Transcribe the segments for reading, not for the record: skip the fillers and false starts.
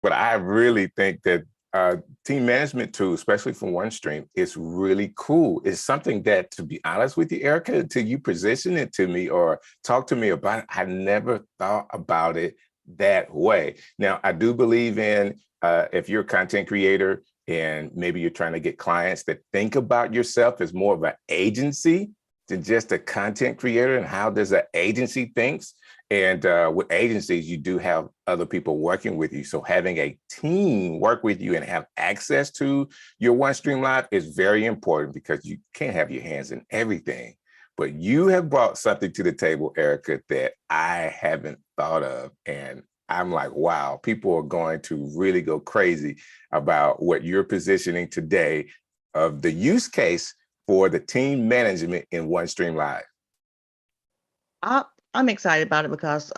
But I really think that team management tool, especially from OneStream, is really cool. It's something that, to be honest with you, Erica, until you position it to me or talk to me about it, I never thought about it that way. Now, I do believe in if you're a content creator and maybe you're trying to get clients that think about yourself as more of an agency than just a content creator, and how does an agency thinks. And with agencies, you do have other people working with you. So having a team work with you and have access to your OneStream Live is very important, because you can't have your hands in everything. But you have brought something to the table, Erica, that I haven't thought of. And I'm like, wow, people are going to really go crazy about what you're positioning today of the use case for the team management in OneStream Live. I'm excited about it because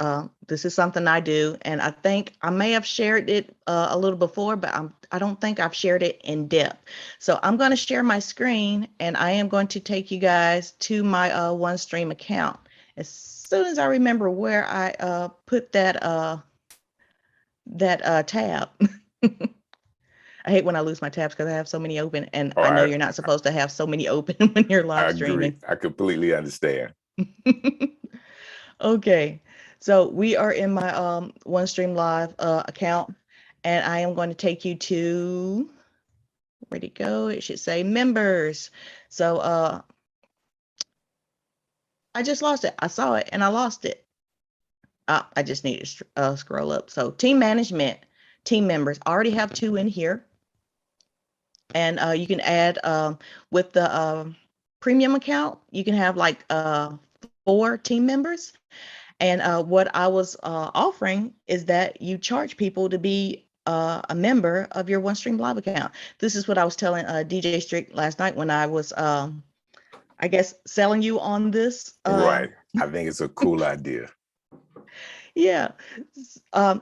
this is something I do, and I think I may have shared it a little before, but I don't think I've shared it in depth. So I'm going to share my screen, and I am going to take you guys to my OneStream account. As soon as I remember where I put that tab. I hate when I lose my tabs because I have so many open, and Oh, I know you're not supposed to have so many open when you're I live agree. streaming. I completely understand. Okay, so we are in my OneStream Live account, and I am going to take you to, where'd it go? It should say members. So I just lost it. I saw it and I lost it. I just need to scroll up. So team management, team members. I already have 2 in here, and you can add with the premium account. You can have like 4 team members. And what I was offering is that you charge people to be a member of your OneStream Live account. This is what I was telling DJ Strick last night when I was, I guess, selling you on this. Right. I think it's a cool idea. Yeah, I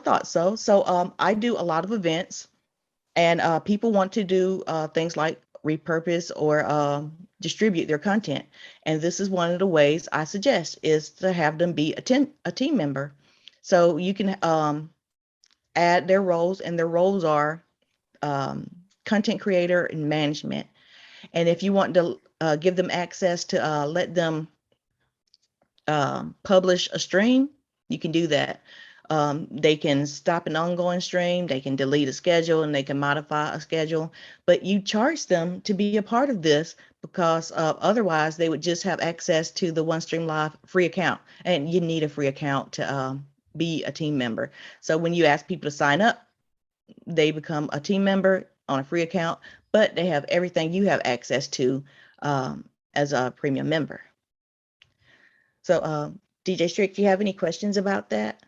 thought so. So I do a lot of events, and people want to do things like repurpose or distribute their content. And this is one of the ways I suggest, is to have them be a team member. So you can add their roles, and their roles are um, content creator and management. And if you want to give them access to let them publish a stream, you can do that. They can stop an ongoing stream, they can delete a schedule, and they can modify a schedule. But you charge them to be a part of this, because otherwise they would just have access to the OneStream Live free account. And you need a free account to be a team member. So when you ask people to sign up, they become a team member on a free account, but they have everything you have access to as a premium member. So, DJ Strick, do you have any questions about that?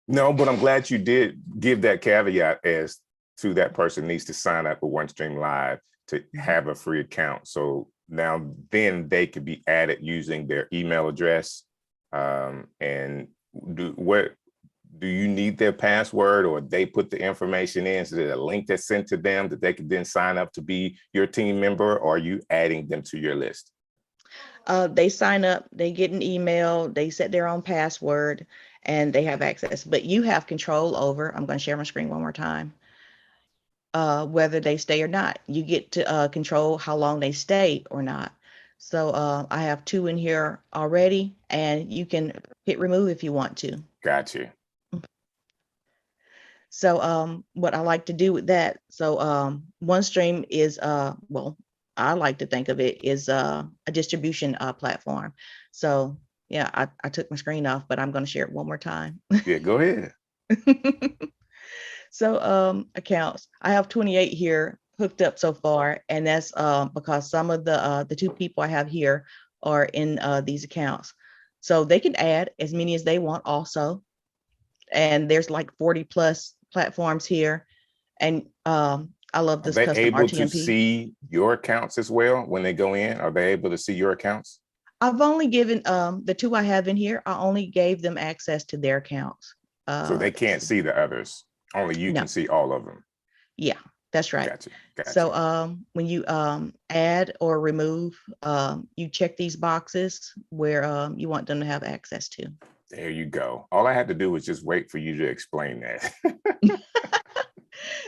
No, but I'm glad you did give that caveat as to that person needs to sign up with OneStream Live to have a free account. So now then they could be added using their email address. And do you need their password, or they put the information in so that a link that's sent to them that they can then sign up to be your team member, or are you adding them to your list? They sign up, they get an email, they set their own password, and they have access. But you have control over, I'm going to share my screen one more time, whether they stay or not. You get to control how long they stay or not. So I have 2 in here already, and you can hit remove if you want to. Gotcha. So what I like to do with that, so OneStream is, well, I like to think of it as a distribution platform. So yeah, I took my screen off, but I'm going to share it one more time. Yeah, go ahead. So accounts, I have 28 here hooked up so far, and that's because some of the 2 people I have here are in these accounts. So they can add as many as they want also. And there's like 40 plus platforms here. And I love Are this they custom able to RTMP. see your accounts as well when they go in? Are they able to see your accounts? I've only given the 2 I have in here, I only gave them access to their accounts. So they can't see the others. Only you No, can see all of them. yeah, that's right. Gotcha. Gotcha. So when you add or remove, you check these boxes where you want them to have access to. There you go. All I had to do was just wait for you to explain that.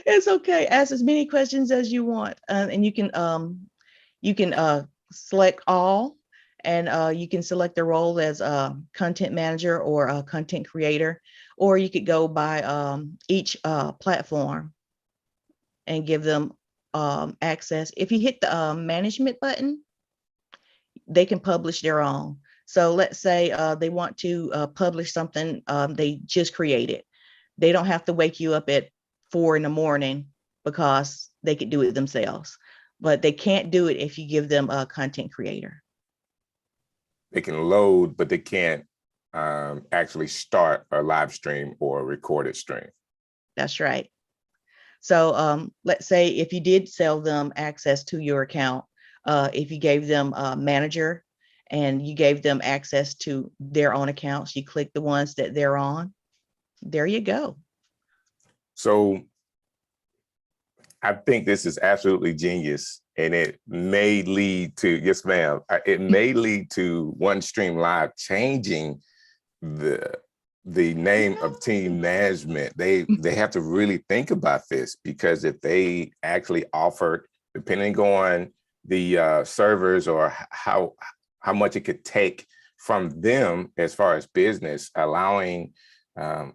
It's okay. Ask as many questions as you want, and you can select all, and you can select the role as a content manager or a content creator, or you could go by each platform and give them access. If you hit the management button, they can publish their own. So let's say they want to publish something they just created. They don't have to wake you up at 4 in the morning because they could do it themselves. But they can't do it if you give them a content creator. They can load, but they can't actually start a live stream or a recorded stream. That's right. So let's say if you did sell them access to your account, if you gave them a manager and you gave them access to their own accounts, you click the ones that they're on, there you go. So I think this is absolutely genius, and it may lead to, yes, ma'am, it may lead to OneStream Live changing the name of team management. They have to really think about this, because if they actually offered, depending on the servers or how much it could take from them as far as business, allowing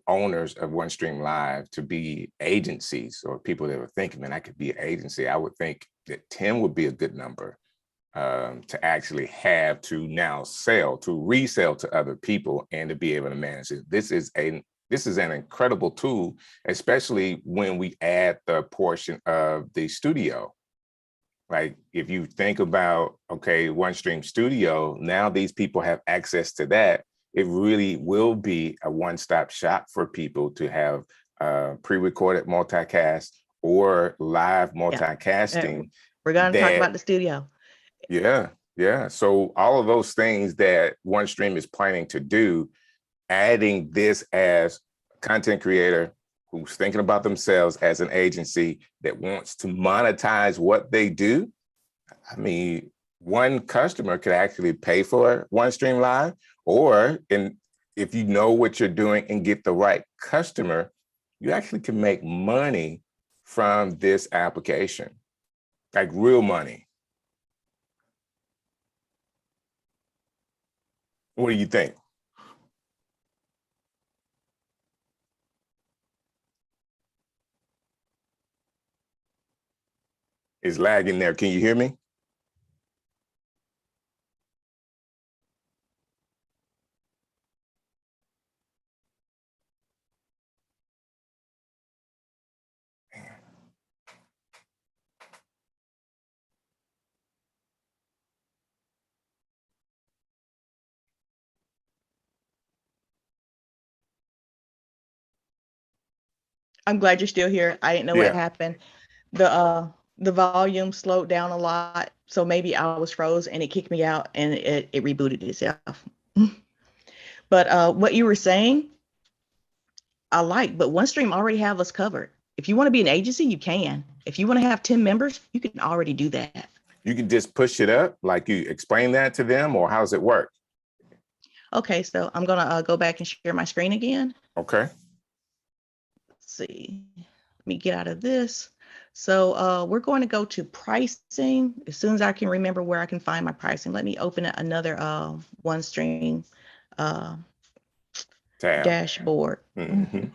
owners of OneStream Live to be agencies, or people that were thinking, man, I could be an agency, I would think that 10 would be a good number to actually have to now to resell to other people and to be able to manage it. This is an incredible tool, especially when we add the portion of the studio. Like if you think about, okay, OneStream Studio, now these people have access to that. It really will be a one-stop shop for people to have pre-recorded multicast or live multicasting. Yeah. We're going to talk about the studio. Yeah. So all of those things that OneStream is planning to do, adding this as a content creator who's thinking about themselves as an agency that wants to monetize what they do. I mean, one customer could actually pay for OneStream Live, or if you know what you're doing and get the right customer, you actually can make money from this application, like real money. What do you think? It's lagging there. Can you hear me? I'm glad you're still here. I didn't know what happened. The volume slowed down a lot, so maybe I was froze and it kicked me out and it rebooted itself. But what you were saying, I like, but OneStream already have us covered. If you want to be an agency, you can. If you want to have 10 members, you can already do that. You can just push it up, like you explain that to them, or how does it work? Okay, so I'm gonna go back and share my screen again. Okay. Let's see. Let me get out of this. So we're going to go to pricing. As soon as I can remember where I can find my pricing, let me open another OneStream dashboard. Mm-hmm.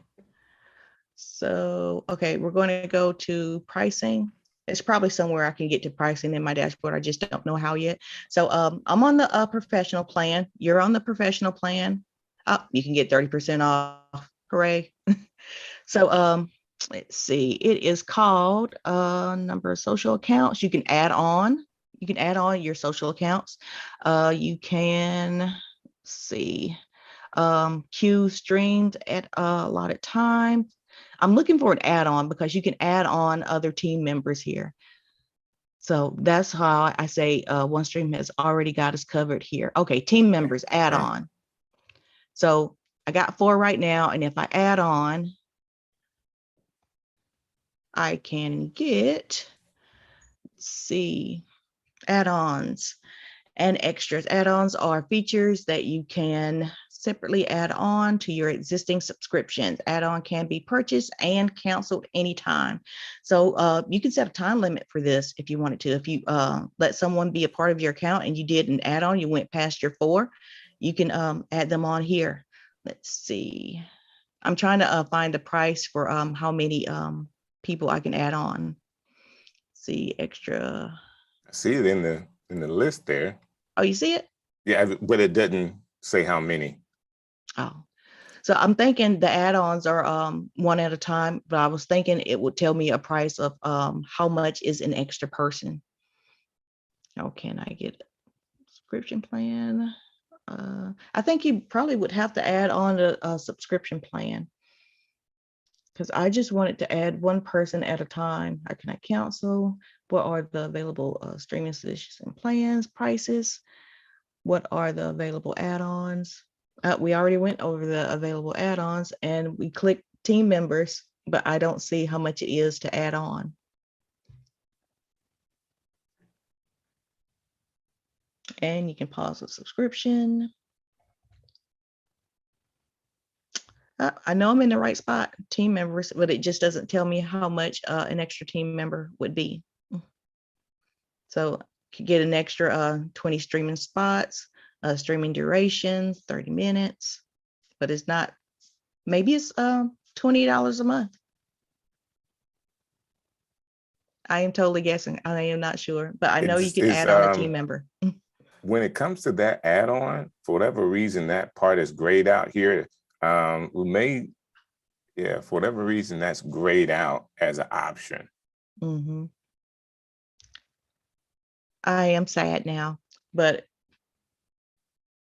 So, okay, we're going to go to pricing. It's probably somewhere I can get to pricing in my dashboard. I just don't know how yet. So I'm on the professional plan. You're on the professional plan. Oh, you can get 30% off. Hooray. So let's see. It is called number of social accounts. You can add on. You can add on your social accounts. You can see queue streams at allotted time. I'm looking for an add-on because you can add on other team members here. So that's how I say OneStream has already got us covered here. Okay, team members, add on. So I got 4 right now, and if I add on, I can get, let's see, add-ons and extras. Add-ons are features that you can separately add on to your existing subscriptions. Add-on can be purchased and canceled anytime. So you can set a time limit for this if you wanted to. If you let someone be a part of your account and you did an add-on, you went past your 4, you can add them on here. Let's see. I'm trying to find the price for how many people I can add on. Let's see, extra. I see it in the list there. Oh, you see it? Yeah, but it doesn't say how many. Oh, so I'm thinking the add-ons are one at a time, but I was thinking it would tell me a price of how much is an extra person. How can I get a subscription plan? I think you probably would have to add on a subscription plan, because I just wanted to add one person at a time. How can I cancel? What are the available streaming solutions and plans, prices? What are the available add-ons? We already went over the available add-ons and we clicked team members, but I don't see how much it is to add on. And you can pause the subscription. I know I'm in the right spot, team members, but it just doesn't tell me how much an extra team member would be. So could get an extra 20 streaming spots, streaming duration, 30 minutes, but it's not, maybe it's $20 a month. I am totally guessing. I am not sure, but I know you can add on a team member. When it comes to that add-on, for whatever reason, that part is grayed out here. For whatever reason, that's grayed out as an option. Mm-hmm. I am sad now, but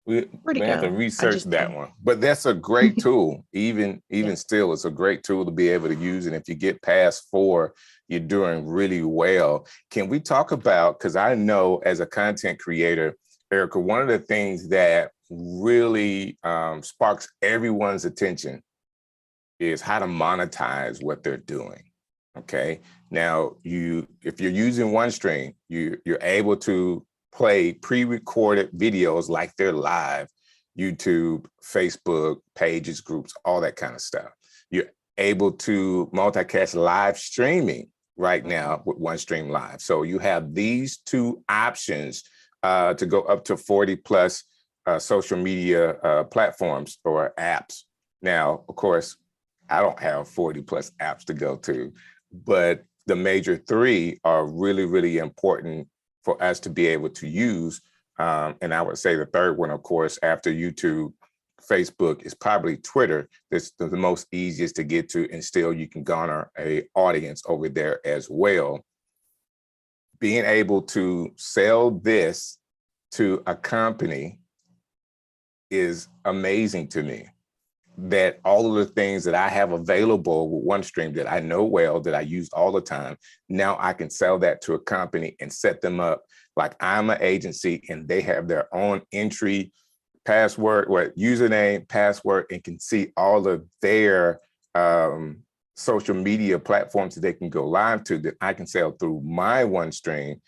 we have to research that one. But that's a great tool. Even still, it's a great tool to be able to use. And if you get past 4, you're doing really well. Can we talk about, because I know as a content creator, Erica, one of the things that really sparks everyone's attention is how to monetize what they're doing. Okay. Now, if you're using OneStream, you're able to play pre-recorded videos like they're live, YouTube, Facebook, pages, groups, all that kind of stuff. You're able to multicast live streaming right now with OneStream Live. So you have these 2 options to go up to 40 plus social media platforms or apps. Now, of course, I don't have 40 plus apps to go to, but the major 3 are really, really important for us to be able to use. And I would say the 3rd one, of course, after YouTube, Facebook, is probably Twitter. That's the most easiest to get to, and still you can garner an audience over there as well. Being able to sell this to a company is amazing to me. That all of the things that I have available with OneStream that I know well, that I use all the time, now I can sell that to a company and set them up like I'm an agency and they have their own entry, password, username, password, and can see all of their social media platforms that they can go live to that I can sell through my OneStream.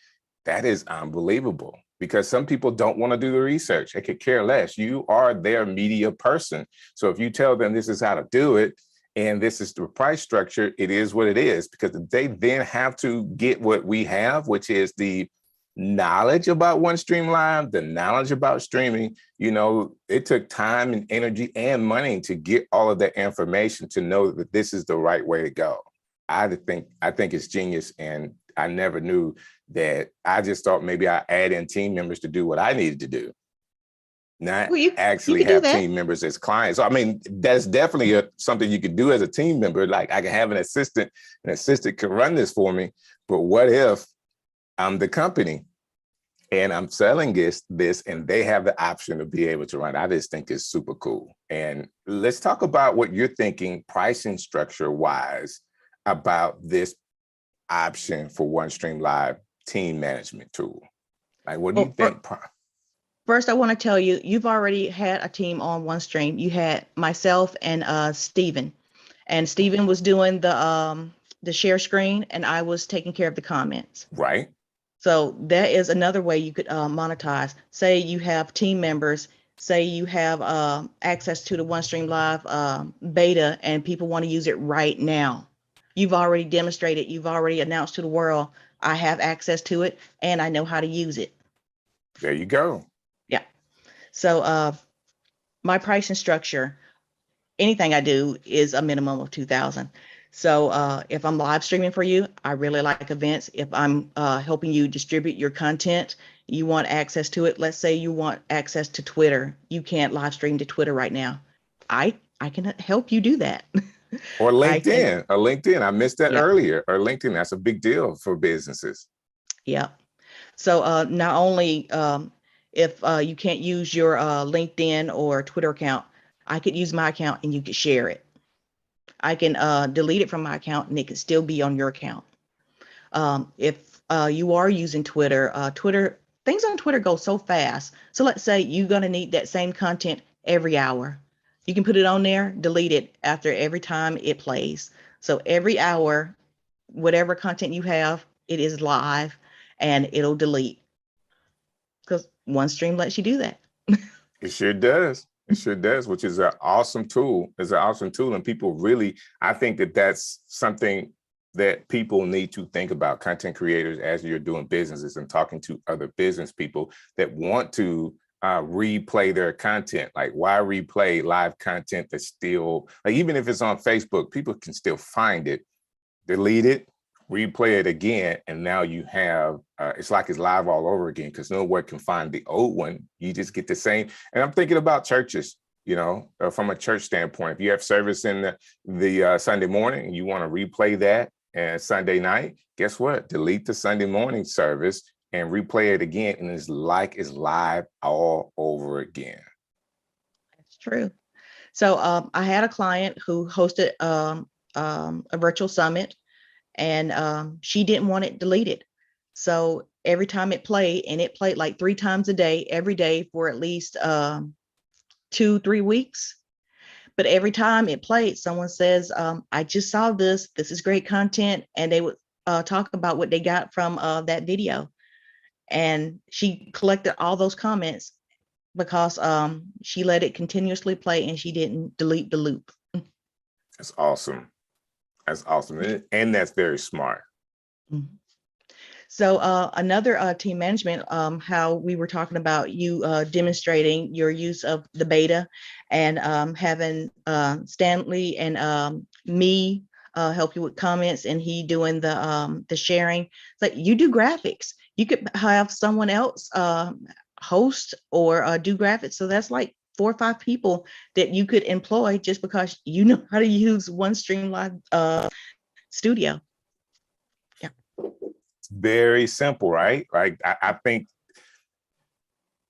That is unbelievable. Because some people don't want to do the research. They could care less. You are their media person. So if you tell them this is how to do it, and this is the price structure, it is what it is, because they then have to get what we have, which is the knowledge about OneStream Live, the knowledge about streaming. It took time and energy and money to get all of that information to know that this is the right way to go. I think it's genius, and I never knew that. I just thought maybe I add in team members to do what I needed to do, not actually have team members as clients. So, I mean, that's definitely something you could do as a team member. Like I can have an assistant can run this for me. But what if I'm the company and I'm selling this and they have the option to be able to run? I just think it's super cool. And let's talk about what you're thinking pricing structure wise about this option for OneStream Live team management tool. Like, what do you think? First, I want to tell you, you've already had a team on OneStream. You had myself and Stephen, and Stephen was doing the share screen, and I was taking care of the comments. Right. So that is another way you could monetize. Say you have team members, say you have access to the OneStream Live beta and people want to use it right now. You've already demonstrated, you've already announced to the world, I have access to it and I know how to use it. There you go. Yeah. So my pricing structure, anything I do is a minimum of 2,000. So if I'm live streaming for you, I really like events. If I'm helping you distribute your content, you want access to it. Let's say you want access to Twitter. You can't live stream to Twitter right now. I can help you do that. Or I can, LinkedIn, I missed that yep, earlier. Or LinkedIn, that's a big deal for businesses. yep. So not only if you can't use your LinkedIn or Twitter account, I could use my account and you could share it. I can delete it from my account and it can still be on your account. If you are using Twitter, things on Twitter go so fast. So let's say you're going to need that same content every hour. You can put it on there, delete it after every time it plays. So every hour, whatever content you have, it is live and it'll delete because OneStream lets you do that. It sure does. It sure does, which is an awesome tool. It's an awesome tool. And people really, I think that that's something that people need to think about, content creators, as you're doing businesses and talking to other business people that want to replay their content. Like, why replay live content that's still, like, even if it's on Facebook, people can still find it, delete it, replay it again, and now you have it's like it's live all over again because no one can find the old one. You just get the same. And I'm thinking about churches, you know, from a church standpoint. If you have service in the Sunday morning and you want to replay that and Sunday night, guess what? Delete the Sunday morning service and replay it again, and it's like it's live all over again. That's true. So I had a client who hosted a virtual summit and she didn't want it deleted. So every time it played, and it played like 3 times a day, every day for at least 2-3 weeks. But every time it played, someone says, I just saw this. This is great content. And they would talk about what they got from that video. And she collected all those comments because she let it continuously play and she didn't delete the loop. That's awesome. That's awesome. And that's very smart. Mm-hmm. So another team management, how we were talking about you demonstrating your use of the beta and having Stanley and me help you with comments and he doing the sharing. It's like you do graphics. You could have someone else host or do graphics. So that's like 4 or 5 people that you could employ just because you know how to use OneStream Live Studio. Yeah. Very simple, right? Like I think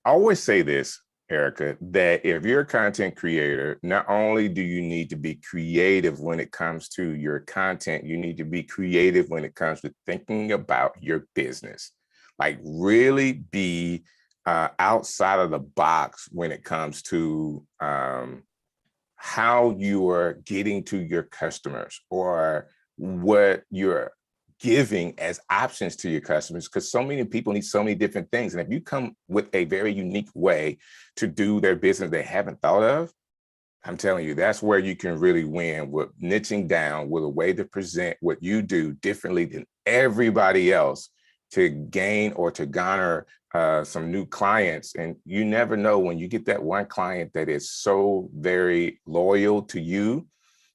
I always say this, Erica, that if you're a content creator, not only do you need to be creative when it comes to your content, you need to be creative when it comes to thinking about your business. Like really be outside of the box when it comes to how you are getting to your customers or what you're giving as options to your customers, because so many people need so many different things. And if you come with a very unique way to do their business they haven't thought of, I'm telling you, that's where you can really win, with niching down with a way to present what you do differently than everybody else to gain or to garner some new clients. And you never know when you get that one client that is so very loyal to you,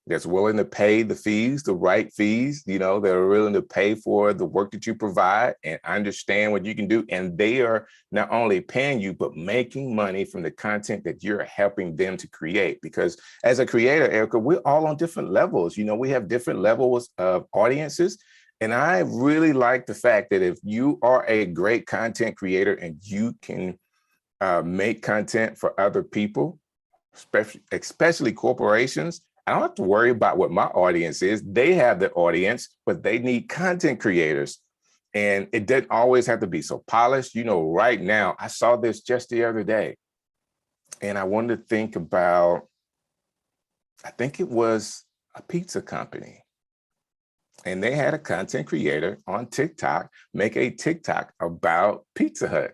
that's willing to pay the fees, the right fees, you know, they're willing to pay for the work that you provide and understand what you can do. And they are not only paying you, but making money from the content that you're helping them to create. Because as a creator, Erica, we're all on different levels. You know, we have different levels of audiences. And I really like the fact that if you are a great content creator and you can make content for other people, especially corporations, I don't have to worry about what my audience is. They have the audience, but they need content creators. And it doesn't always have to be so polished. You know, right now, I saw this just the other day. And I wanted to think about, I think it was a pizza company. And they had a content creator on TikTok make a TikTok about Pizza Hut.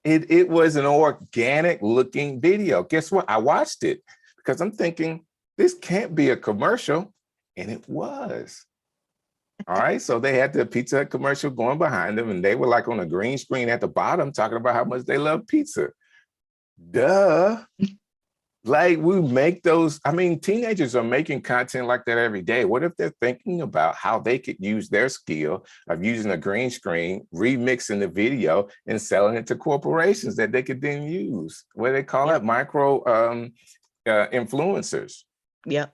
It was an organic looking video. Guess what? I watched it because I'm thinking this can't be a commercial, and it was. All right, so they had the Pizza Hut commercial going behind them, and they were like on a green screen at the bottom talking about how much they love pizza. Duh. Like we make those, I mean, teenagers are making content like that every day. What if they're thinking about how they could use their skill of using a green screen, remixing the video and selling it to corporations that they could then use? What do they call Yep. it? Micro influencers. Yep.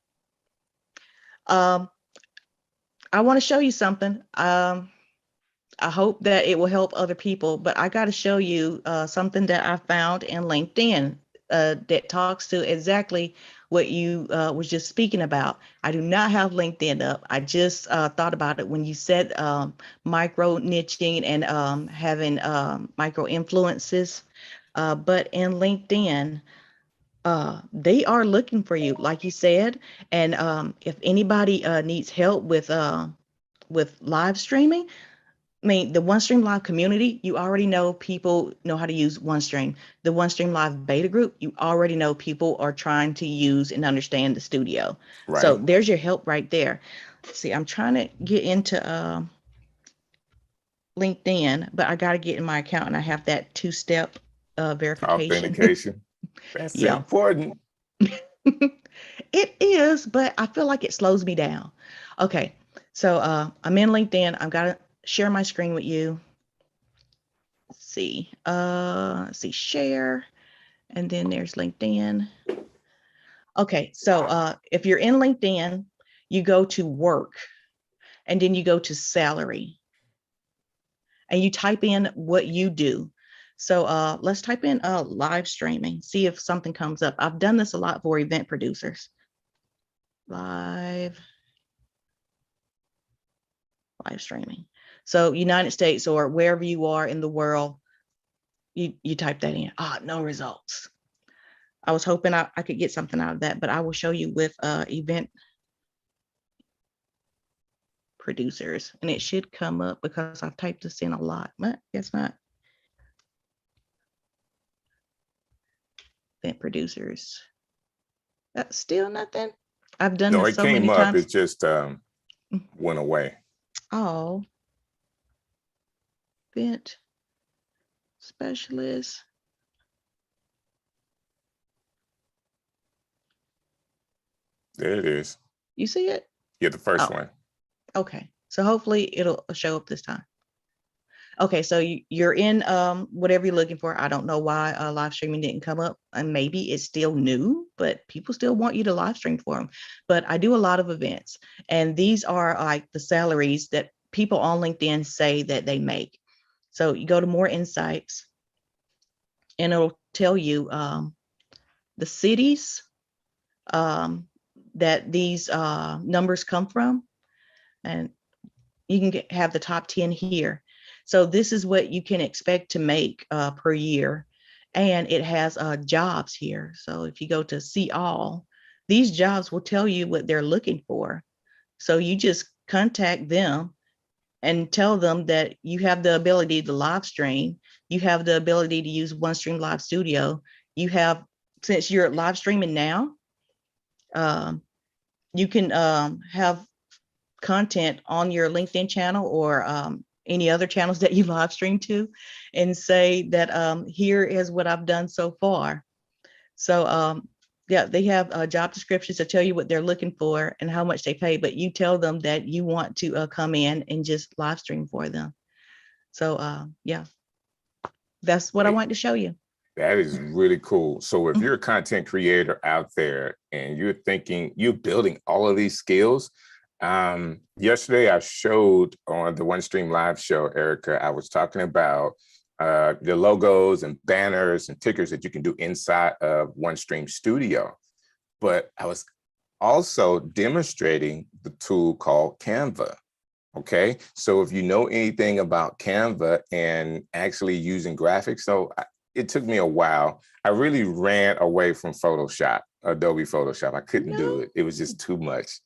I want to show you something. I hope that it will help other people, but I got to show you something that I found in LinkedIn that talks to exactly what you was just speaking about. I do not have LinkedIn up. I just thought about it when you said micro niching and having micro influences. But in LinkedIn, they are looking for you, like you said. And if anybody needs help with live streaming, I mean, the OneStream Live community, you already know people know how to use OneStream. The OneStream Live beta group, you already know people are trying to use and understand the studio. So Right. there's your help right there. See, I'm trying to get into LinkedIn, but I got to get in my account and I have that two-step verification. Authentication. That's Yeah, important. it is, but I feel like it slows me down. Okay, so I'm in LinkedIn. I've got to share my screen with you. Let's see, share, and then there's LinkedIn. Okay, so if you're in LinkedIn, you go to work, and then you go to salary, and you type in what you do. So let's type in live streaming, see if something comes up. I've done this a lot for event producers. Live streaming. So United States or wherever you are in the world, you type that in. No results. I was hoping I could get something out of that, but I will show you with event producers, and it should come up because I've typed this in a lot, but guess not. Event producers. That's still nothing. I've done No, this it so many came up. It times. just went away. Oh, event specialist. There it is. You see it? Yeah, the first Oh, one. okay. So hopefully it'll show up this time. Okay, so you're in whatever you're looking for. I don't know why live streaming didn't come up, and maybe it's still new, but people still want you to live stream for them. But I do a lot of events, and these are like the salaries that people on LinkedIn say that they make. So you go to more insights, and it'll tell you the cities that these numbers come from, and you can have the top 10 here. So this is what you can expect to make per year. And it has jobs here. So if you go to see all, these jobs will tell you what they're looking for. So you just contact them and tell them that you have the ability to live stream. You have the ability to use OneStream Live Studio. You have, since you're live streaming now, you can have content on your LinkedIn channel or any other channels that you live stream to, and say that here is what I've done so far. So yeah, they have job descriptions that tell you what they're looking for and how much they pay, but you tell them that you want to come in and just live stream for them. So yeah, that's what I Hey, want to show you. that is really cool. So if you're a content creator out there and you're thinking you're building all of these skills, yesterday I showed on the OneStream Live show, Erica, I was talking about the logos and banners and tickers that you can do inside of OneStream Studio. But I was also demonstrating the tool called Canva. Okay, so if you know anything about Canva and actually using graphics, so it took me a while. I really ran away from Photoshop, Adobe Photoshop. I couldn't do No. it. It was just too much.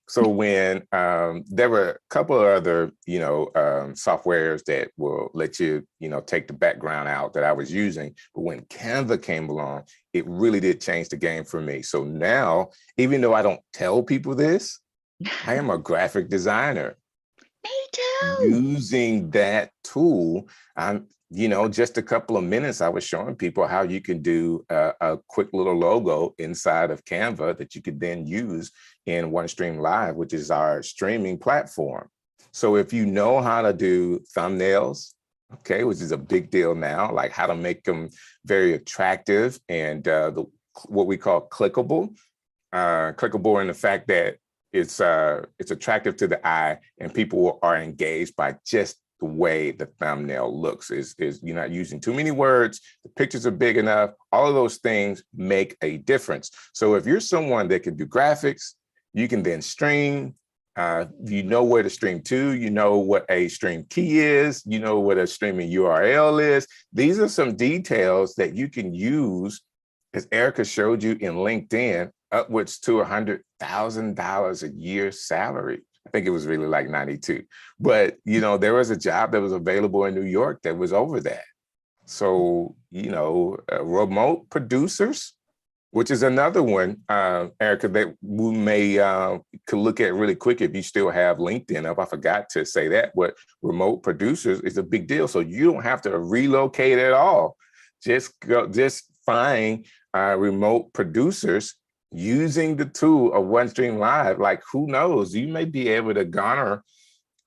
So when there were a couple of other, softwares that will let you, take the background out that I was using. But when Canva came along, it really did change the game for me. So now, even though I don't tell people this, I am a graphic designer. Me too. Using that tool, just a couple of minutes, I was showing people how you can do a quick little logo inside of Canva that you could then use in OneStream Live, which is our streaming platform. So if you know how to do thumbnails, okay, which is a big deal now, like how to make them very attractive and what we call clickable in the fact that it's attractive to the eye and people are engaged by just the way the thumbnail looks. Is you're not using too many words, the pictures are big enough, all of those things make a difference. So if you're someone that can do graphics, you can then stream. You know where to stream to, you know what a stream key is, you know what a streaming URL is. These are some details that you can use, as Erica showed you in LinkedIn, upwards to $100,000 a year salary. I think it was really like 92. But, there was a job that was available in New York that was over that. So, remote producers, which is another one, Erica, that we may could look at really quick if you still have LinkedIn up. I forgot to say that, but remote producers is a big deal. So you don't have to relocate at all. Just find remote producers using the tool of OneStream Live. Like, who knows, you may be able to garner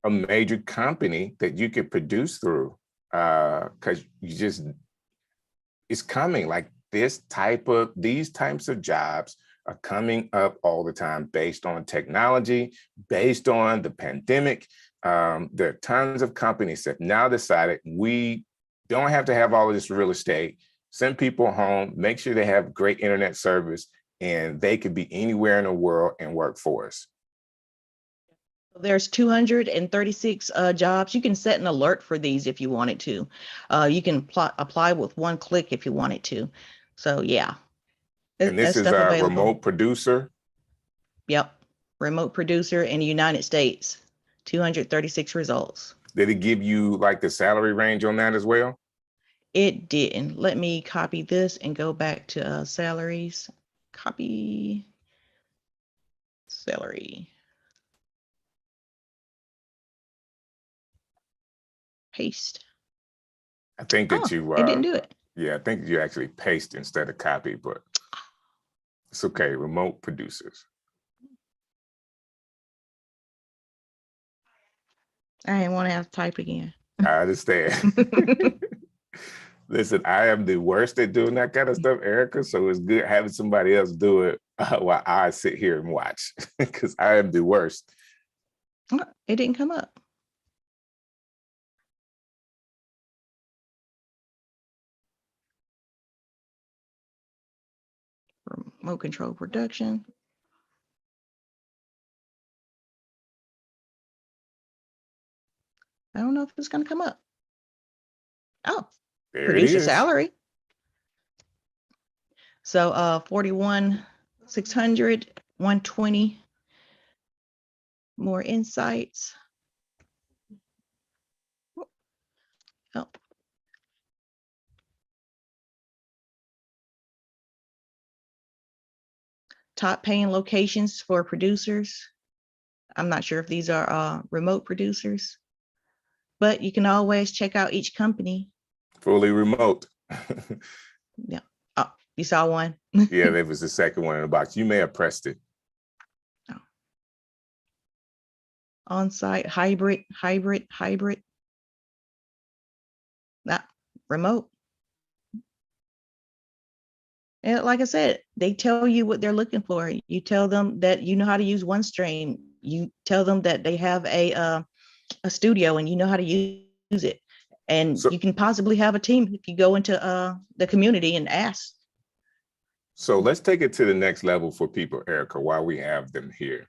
a major company that you could produce through, because it's coming. Like these types of jobs are coming up all the time based on technology, based on the pandemic. There are tons of companies that now decided we don't have to have all of this real estate. Send people home, make sure they have great internet service, and they could be anywhere in the world and work for us. There's 236 jobs. You can set an alert for these if you wanted to. You can apply with one click if you wanted to. So yeah. And this is a remote producer? Yep. Remote producer in the United States. 236 results. Did it give you like the salary range on that as well? It didn't. Let me copy this and go back to salaries. Copy salary. Paste. I think that you it didn't do it. Yeah, I think you actually paste instead of copy, but it's okay. Remote producers. I didn't want to have to type again. I understand. Listen, I am the worst at doing that kind of stuff, Erica. So it's good having somebody else do it while I sit here and watch, because I am the worst. It didn't come up. Remote control production. I don't know if it's going to come up. Oh, there producer salary. So 41,600, 120. More insights. Oh. Top paying locations for producers. I'm not sure if these are remote producers, but you can always check out each company. Fully remote. Yeah. Oh, you saw one? Yeah, there was the second one in the box. You may have pressed it. Oh. On-site, hybrid. Remote. And like I said, they tell you what they're looking for. You tell them that you know how to use OneStream. You tell them that they have a studio and you know how to use it. And you can possibly have a team if you go into the community and ask. So let's take it to the next level for people, Erica, while we have them here.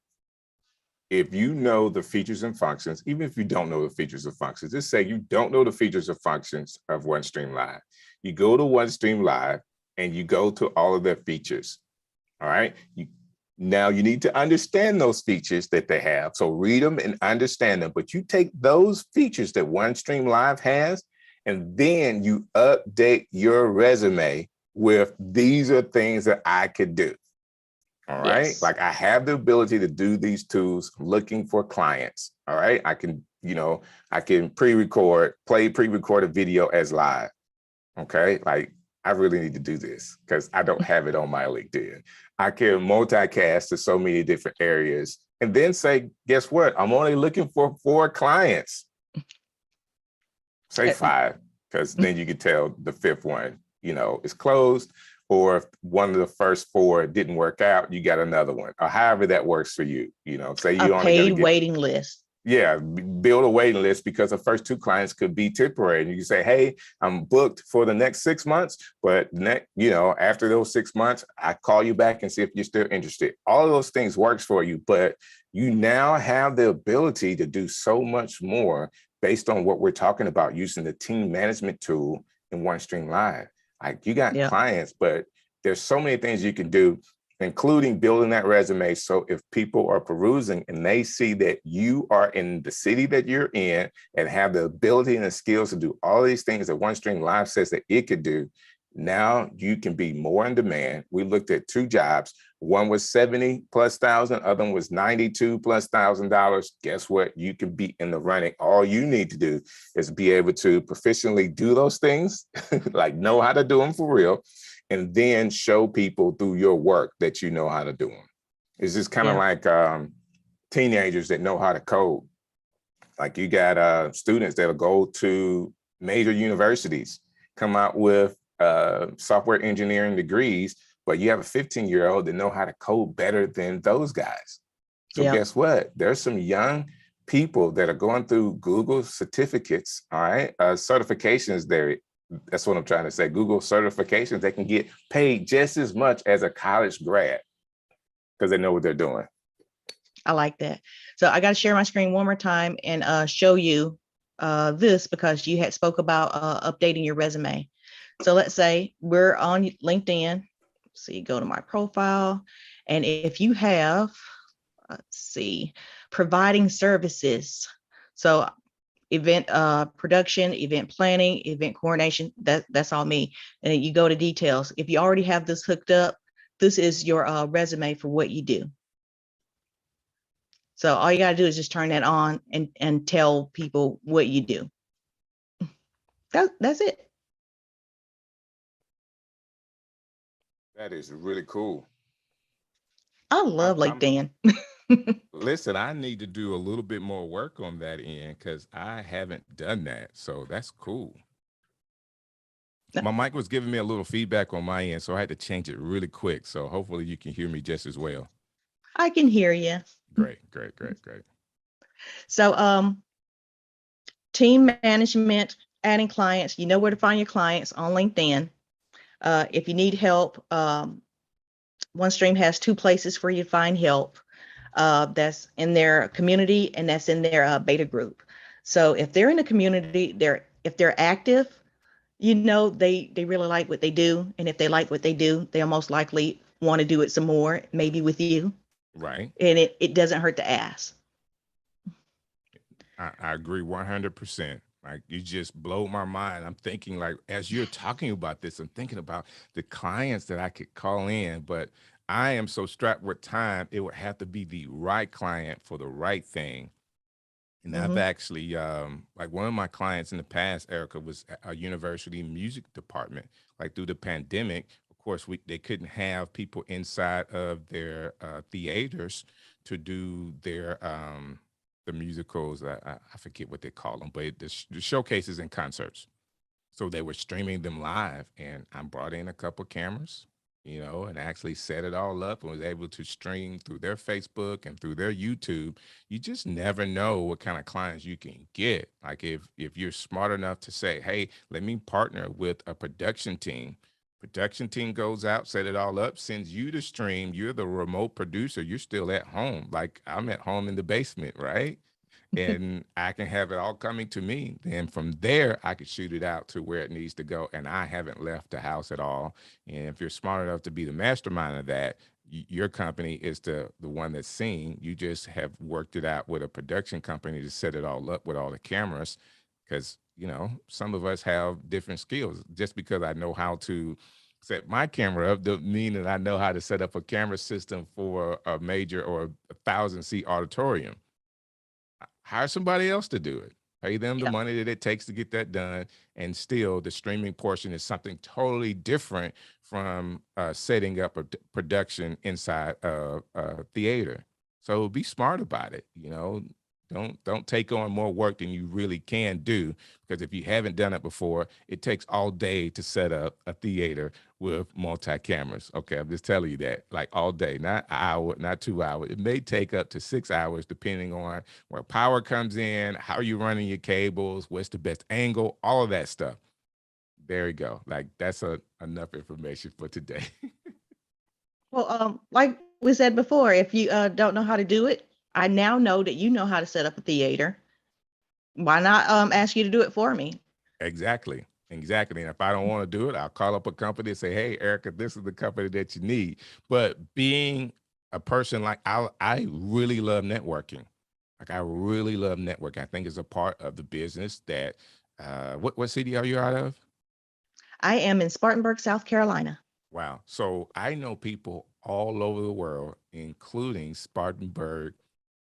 If you know the features and functions, even if you don't know the features and functions, just say you don't know the features and functions of OneStream Live. You go to OneStream Live and you go to all of their features. All right. Now you need to understand those features that they have. So read them and understand them. But you take those features that OneStream Live has, and then you update your resume with these are things that I could do. All right. Yes. Like I have the ability to do these tools. I'm looking for clients. All right. I can, I can pre-record a video as live. Okay. Like I really need to do this because I don't have it on my LinkedIn. I can multicast to so many different areas and then say, guess what? I'm only looking for 4 clients. Say 5, because then you could tell the 5th one, is closed. Or if one of the first 4 didn't work out, you got another one, or however that works for you. Say A you only got to paid get, waiting list. yeah, build a waiting list because the first 2 clients could be temporary. And you can say, hey, I'm booked for the next 6 months, but after those 6 months, I call you back and see if you're still interested. All of those things works for you, but you now have the ability to do so much more based on what we're talking about using the team management tool in OneStream Live. Like you got clients, but there's so many things you can do, including building that resume. So if people are perusing and they see that you are in the city that you're in and have the ability and the skills to do all these things that OneStream Live says that it could do, now you can be more in demand. We looked at 2 jobs. One was 70,000+, other one was $92,000+. Guess what? You can be in the running. All you need to do is be able to proficiently do those things, like know how to do them for real, and then show people through your work that you know how to do them. It's just kind of like teenagers that know how to code. Like you got students that'll go to major universities, come out with software engineering degrees, but you have a 15-year-old that know how to code better than those guys. So guess what? There's some young people that are going through Google certificates, all right, certifications there. That's what I'm trying to say. Google certifications, they can get paid just as much as a college grad because they know what they're doing. I like that. So I got to share my screen one more time and show you this because you had spoke about updating your resume. So let's say we're on LinkedIn. So you go to my profile, and if you have, let's see, providing services. So event production, event planning, event coordination, that's all me. And then you go to details. If you already have this hooked up, this is your resume for what you do. So all you got to do is just turn that on and tell people what you do. That's it. That is really cool. I love LinkedIn. Listen, I need to do a little bit more work on that end because I haven't done that. So that's cool. My mic was giving me a little feedback on my end, so I had to change it really quick. So hopefully you can hear me just as well. I can hear you. Great. So team management, adding clients, you know where to find your clients on LinkedIn. If you need help, OneStream has 2 places for you to find help. That's in their community and that's in their beta group. So if they're in the community, if they're active, they really like what they do. And if they like what they do, they'll most likely want to do it some more, maybe with you. Right. And it doesn't hurt to ask. I agree 100%. Like you just blow my mind. I'm thinking like, as you're talking about this, I'm thinking about the clients that I could call in, but I am so strapped with time. It would have to be the right client for the right thing. And I've actually, like one of my clients in the past, Erica, was a university music department. Like through the pandemic, of course, they couldn't have people inside of their theaters to do the musicals. I forget what they call them, but the showcases and concerts. So they were streaming them live, and I brought in a couple cameras, and actually set it all up and was able to stream through their Facebook and through their YouTube. You just never know what kind of clients you can get. Like if you're smart enough to say, hey, let me partner with a production team. Production team goes out, set it all up, sends you the stream. You're the remote producer. You're still at home. Like I'm at home in the basement, right? And I can have it all coming to me. Then from there, I could shoot it out to where it needs to go. And I haven't left the house at all. And if you're smart enough to be the mastermind of that, your company is the one that's seen. You just have worked it out with a production company to set it all up with all the cameras, because some of us have different skills. Just because I know how to set my camera up doesn't mean that I know how to set up a camera system for a major or 1,000-seat auditorium. Hire somebody else to do it. Pay them the Yeah. money that it takes to get that done. And still, the streaming portion is something totally different from setting up a production inside a theater. So be smart about it. Don't take on more work than you really can do, because if you haven't done it before, it takes all day to set up a theater with multi-cameras. Okay, I'm just telling you that, like all day, not an hour, not 2 hours. It may take up to 6 hours depending on where power comes in, how you're running your cables, what's the best angle, all of that stuff. There you go. Like that's enough information for today. Well, like we said before, if you don't know how to do it, I now know that you know how to set up a theater. Why not ask you to do it for me? Exactly. Exactly. And if I don't want to do it, I'll call up a company and say, hey, Erica, this is the company that you need. But being a person like I really love networking. Like I really love networking. I think it's a part of the business that what city are you out of? I am in Spartanburg, South Carolina. Wow. So I know people all over the world, including Spartanburg,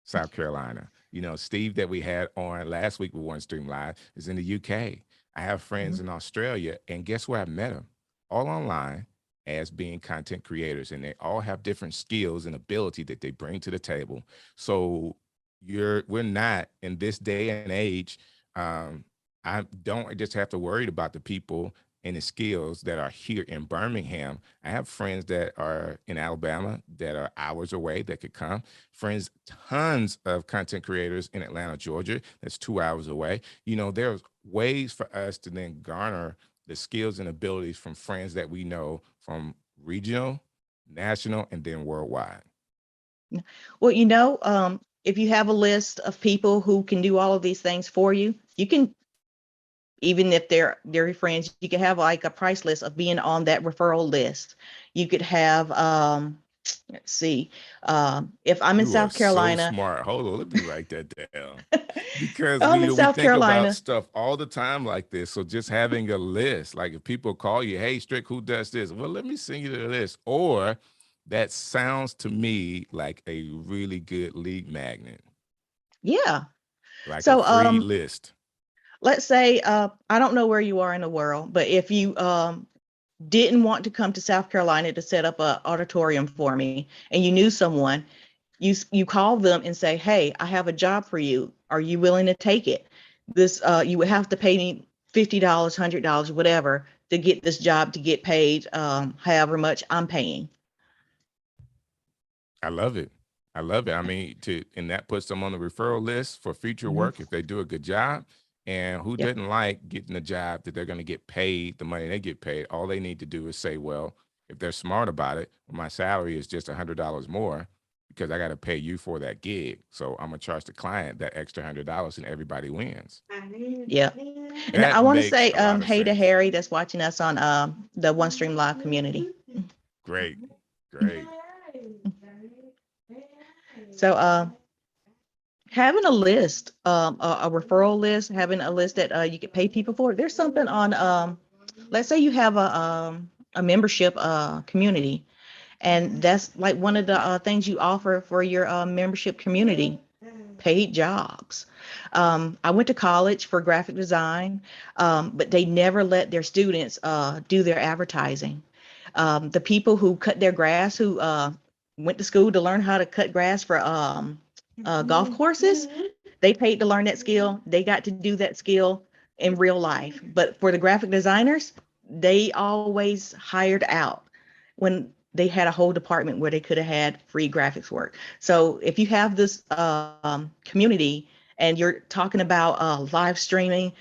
South Carolina. Steve that we had on last week with OneStream Live is in the UK. I have friends Mhm. in Australia, and guess where I met them? All online as being content creators, and they all have different skills and ability that they bring to the table. So we're not in this day and age. Um, I don't just have to worry about the people and the skills that are here in Birmingham. I have friends that are in Alabama that are hours away that could come. Friends, tons of content creators in Atlanta, Georgia, that's 2 hours away. There's ways for us to then garner the skills and abilities from friends that we know from regional, national, and then worldwide. Well, if you have a list of people who can do all of these things for you, you can, even if they're your friends, you could have like a price list of being on that referral list. You could have, let's see, if I'm in You are South so Carolina, smart. Hold on, let me write that down. Because I'm in we South think about Carolina. stuff all the time like this. So just having a list, like if people call you, hey, Strick, who does this? Well, let me send you the list. Or that sounds to me like a really good lead magnet, Yeah. like a So, free list. let's say, I don't know where you are in the world, but if you didn't want to come to South Carolina to set up a auditorium for me, and you knew someone, you call them and say, hey, I have a job for you. Are you willing to take it? This you would have to pay me $50, $100, whatever, to get this job, to get paid however much I'm paying. I love it. I love it. I mean, and that puts them on the referral list for future Mhm. work if they do a good job. And who Yep. doesn't like getting a job that they're going to get paid the money they get paid? All they need to do is say, well, if they're smart about it, well, my salary is just $100 more because I got to pay you for that gig. So I'm going to charge the client that extra $100 and everybody wins. Yeah. And I That want to makes say a lot of hey to sense. Harry that's watching us on the OneStream Live community. Great. Great. So having a list, a referral list, having a list that you could pay people for. There's something on, let's say you have a membership community, and that's like one of the things you offer for your membership community, paid jobs. I went to college for graphic design, but they never let their students do their advertising. The people who cut their grass, who went to school to learn how to cut grass for golf courses, they paid to learn that skill. They got to do that skill in real life. But for the graphic designers, they always hired out when they had a whole department where they could have had free graphics work. So if you have this community and you're talking about live streaming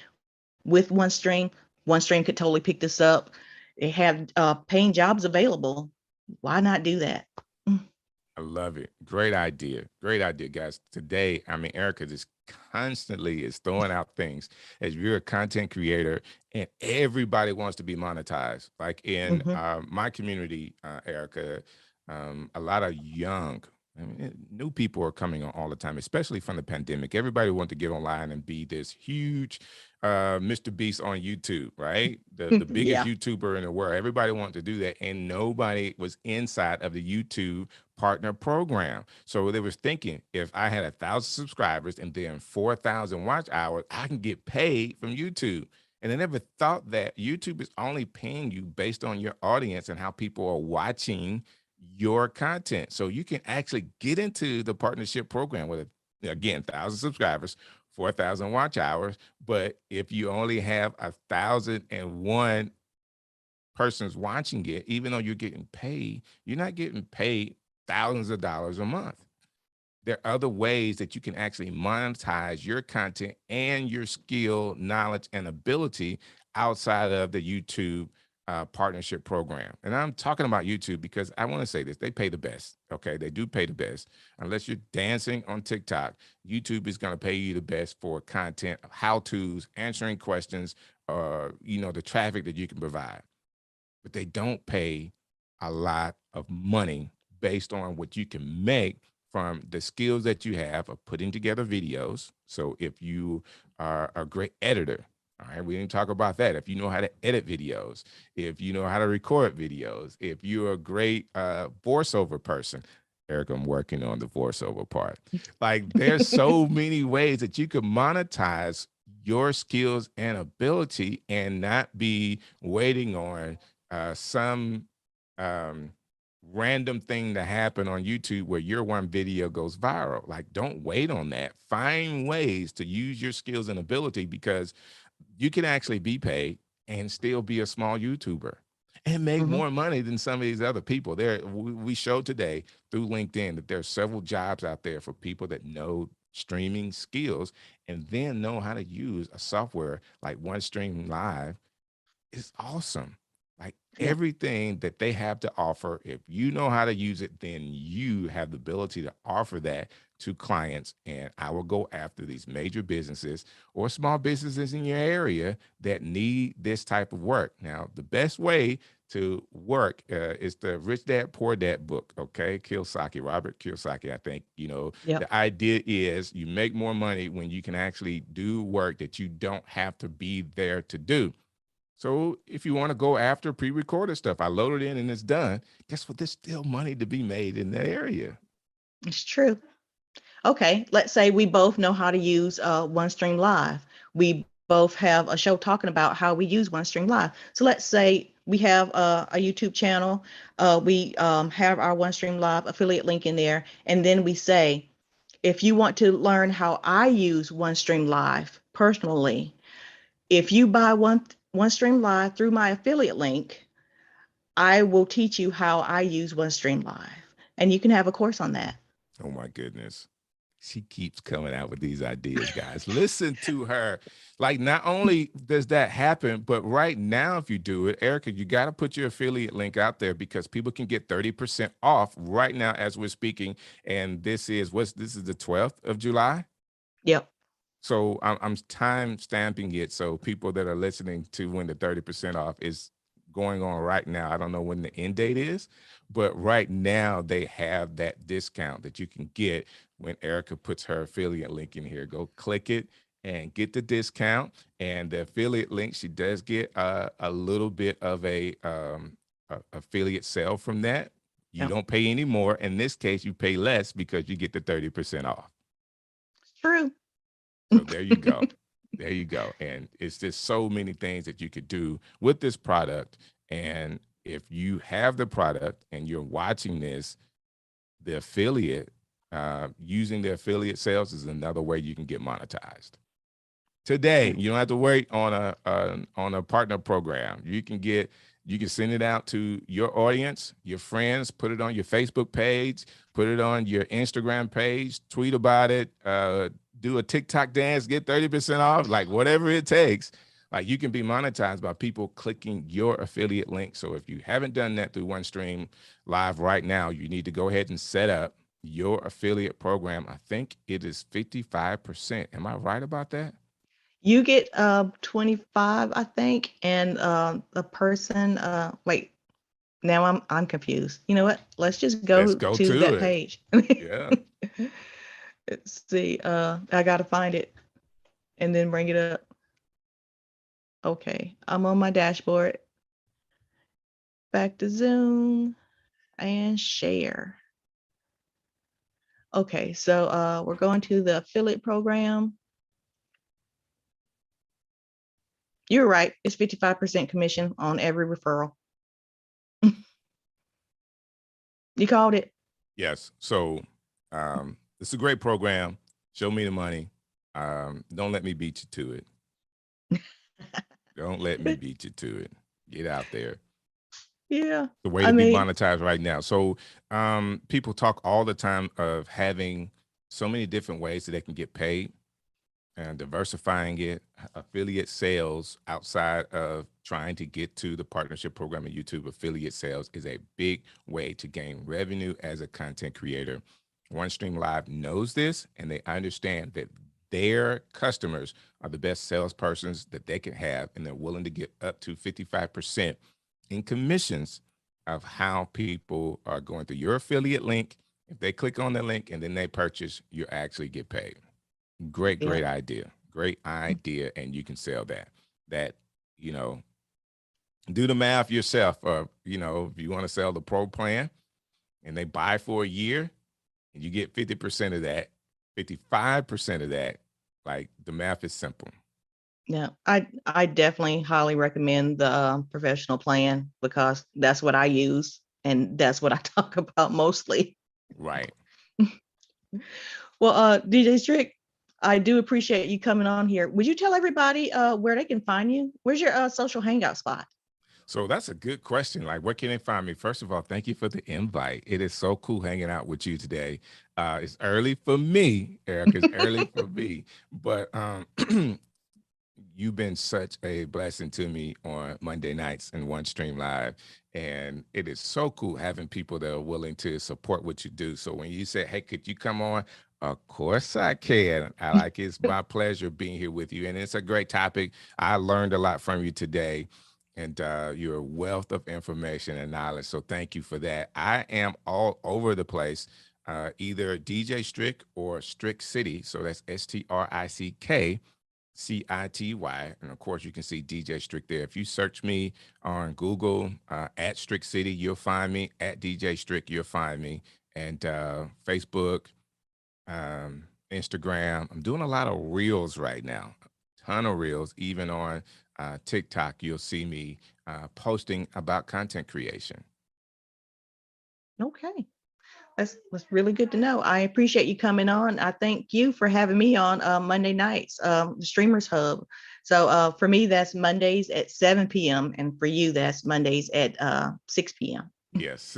with OneStream, OneStream could totally pick this up. They have paying jobs available. Why not do that? I love it. Great idea. Great idea, guys. Today, I mean, Erica just constantly is throwing out things as you're a content creator and everybody wants to be monetized. Like in Mm-hmm. my community, Erica, a lot of young, I mean, new people are coming on all the time, especially from the pandemic. Everybody wanted to get online and be this huge Mr. Beast on YouTube, right? The biggest Yeah. YouTuber in the world. Everybody wanted to do that, and nobody was inside of the YouTube partner program. So they was thinking, if I had 1,000 subscribers and then 4,000 watch hours, I can get paid from YouTube. And I never thought that YouTube is only paying you based on your audience and how people are watching your content. So you can actually get into the partnership program with, again, 1,000 subscribers, 4,000 watch hours. But if you only have 1,001 persons watching it, even though you're getting paid, you're not getting paid thousands of dollars a month. There are other ways that you can actually monetize your content and your skill, knowledge, and ability outside of the YouTube partnership program. And I'm talking about YouTube because I want to say this, they pay the best. Okay. They do pay the best. Unless you're dancing on TikTok, YouTube is going to pay you the best for content, how-tos, answering questions, or, the traffic that you can provide. But they don't pay a lot of money based on what you can make from the skills that you have of putting together videos. So if you are a great editor, all right, we didn't talk about that. If you know how to edit videos, if you know how to record videos, if you're a great voiceover person, Eric, I'm working on the voiceover part. Like, there's so many ways that you can monetize your skills and ability and not be waiting on some random thing to happen on YouTube where your one video goes viral. Like, don't wait on that. Find ways to use your skills and ability, because you can actually be paid and still be a small YouTuber and make Hmm. more money than some of these other people. We showed today through LinkedIn that there are several jobs out there for people that know streaming skills and then know how to use a software like OneStream Live. Is awesome. Like, Yeah. everything that they have to offer, if you know how to use it, then you have the ability to offer that to clients. And I will go after these major businesses or small businesses in your area that need this type of work. Now, the best way to work is the Rich Dad Poor Dad book. Okay, Robert Kiyosaki. I think Yep. the idea is you make more money when you can actually do work that you don't have to be there to do. So if you want to go after pre-recorded stuff, I load it in and it's done. Guess what? There's still money to be made in that area. It's true. Okay, let's say we both know how to use OneStream Live. We both have a show talking about how we use OneStream Live. So let's say we have a YouTube channel. We have our OneStream Live affiliate link in there. And then we say, if you want to learn how I use OneStream Live personally, if you buy OneStream Live through my affiliate link, I will teach you how I use OneStream Live. And you can have a course on that. Oh my goodness. She keeps coming out with these ideas, guys. Listen to her. Like, not only does that happen, but right now, if you do it, Erica, you got to put your affiliate link out there because people can get 30% off right now as we're speaking. And this is the 12th of July. Yep. So I'm time stamping it so people that are listening to when the 30% off is going on right now. I don't know when the end date is, but right now they have that discount that you can get when Erica puts her affiliate link in here. Go click it and get the discount. And the affiliate link, she does get a little bit of a affiliate sale from that. You Yep. don't pay any more. In this case, you pay less because you get the 30% off. It's true. So there you go. There you go. And it's just so many things that you could do with this product. And if you have the product and you're watching this, the affiliate, using the affiliate sales is another way you can get monetized. Today, you don't have to wait on a partner program. You can send it out to your audience, your friends, put it on your Facebook page, put it on your Instagram page, tweet about it, do a TikTok dance, get 30% off, like whatever it takes. Like, you can be monetized by people clicking your affiliate link. So if you haven't done that through OneStream Live right now, you need to go ahead and set up your affiliate program. I think it is 55%. Am I right about that? You get 25, I think, and the person wait, Now I'm confused. You know what? Let's just Let's go go to to that it. page. Yeah. Let's see. I gotta find it and then bring it up. Okay, I'm on my dashboard. Back to Zoom and share. Okay, so we're going to the affiliate program. You're right. It's 55% commission on every referral. You called it. Yes. So it's a great program. Show me the money. Don't let me beat you to it. Don't let me beat you to it. Get out there. Yeah. The way I to be mean, monetized right now. So people talk all the time of having so many different ways that they can get paid and diversifying it, affiliate sales outside of trying to get to the partnership program in YouTube. Affiliate sales is a big way to gain revenue as a content creator. OneStream Live knows this, and they understand that their customers are the best salespersons that they can have, and they're willing to get up to 55% in commissions of how people are going through your affiliate link. If they click on the link and then they purchase, you actually get paid. Great, yeah. great idea. Great idea. And you can sell that. That, you know, do the math yourself. If you want to sell the pro plan and they buy for a year and you get 50% of that, 55% of that, like the math is simple. Yeah, I definitely highly recommend the professional plan because that's what I use and that's what I talk about mostly. Right. Well, DJ Strick, I do appreciate you coming on here. Would you tell everybody where they can find you? Where's your social hangout spot? So that's a good question. Like, where can they find me? First of all, thank you for the invite. It is so cool hanging out with you today. It's early for me, Eric. It's early for me, but you've been such a blessing to me on Monday nights and OneStream Live. And it is so cool having people that are willing to support what you do. So when you said, hey, could you come on? Of course I can. It's my pleasure being here with you. And it's a great topic. I learned a lot from you today. And you're a wealth of information and knowledge. So thank you for that. I am all over the place, either DJ Strick or Strick City. So that's STRICK. CITY. And of course, you can see DJ Strick there. If you search me on Google at Strick City, you'll find me. At DJ Strick, you'll find me. And Facebook, Instagram. I'm doing a lot of reels right now, a ton of reels. Even on TikTok, you'll see me posting about content creation. Okay. That's really good to know. I appreciate you coming on. I thank you for having me on Monday nights, the Streamers Hub. So for me, that's Mondays at 7 p.m. And for you, that's Mondays at 6 p.m. Yes,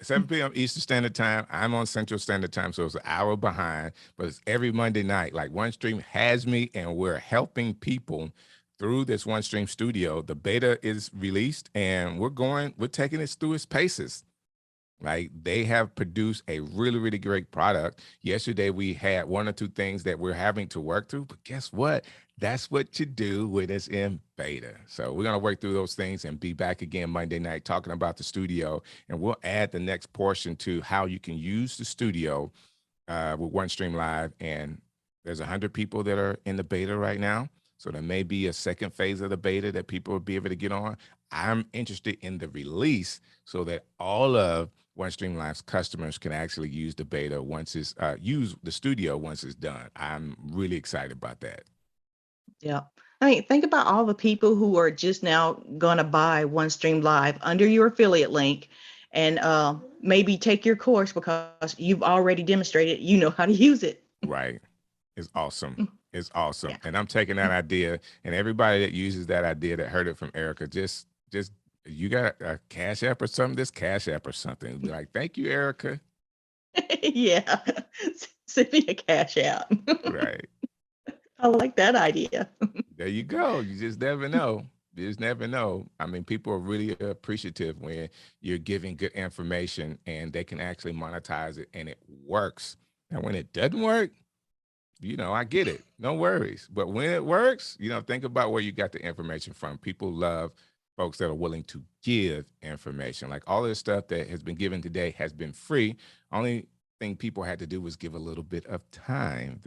7 p.m. Eastern Standard Time. I'm on Central Standard Time, so it's an hour behind, but it's every Monday night. Like OneStream has me, and we're helping people through this OneStream studio. The beta is released, and we're taking it through its paces. Like they have produced a really, really great product. Yesterday, we had one or two things that we're having to work through, but guess what? That's what you do when it's in beta. So we're going to work through those things and be back again Monday night talking about the studio. And we'll add the next portion to how you can use the studio with OneStream Live. And there's 100 people that are in the beta right now. So there may be a second phase of the beta that people will be able to get on. I'm interested in the release so that all of OneStream Live's customers can actually use the beta once it's use the studio once it's done. I'm really excited about that. Yeah. I mean, think about all the people who are just now going to buy OneStream Live under your affiliate link and maybe take your course because you've already demonstrated you know how to use it. Right. It's awesome. It's awesome. Yeah. And I'm taking that idea, and everybody that uses that idea that heard it from Erica, just you got a Cash App or something, this Cash App or something. Be like, thank you, Erica. Yeah. Send me a cash out. Right. I like that idea. There you go. You just never know. You just never know. I mean, people are really appreciative when you're giving good information and they can actually monetize it and it works. And when it doesn't work, I get it. No worries. But when it works, think about where you got the information from. People love folks that are willing to give information. Like all of the stuff that has been given today has been free. Only thing people had to do was give a little bit of time.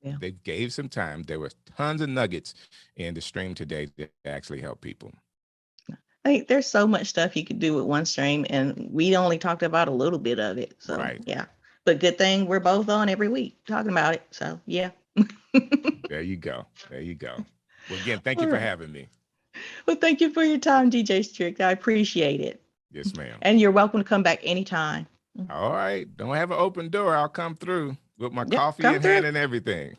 Yeah. They gave some time. There was tons of nuggets in the stream today that actually help people. I think there's so much stuff you could do with OneStream, and we only talked about a little bit of it. So Right. yeah, but good thing we're both on every week talking about it. So yeah. There you go. There you go. Well, again, thank you All for right. having me. Well, thank you for your time, DJ Strick. I appreciate it. Yes, ma'am. And you're welcome to come back anytime. All right. Don't have an open door. I'll come through with my Yep, coffee come in hand through. and everything.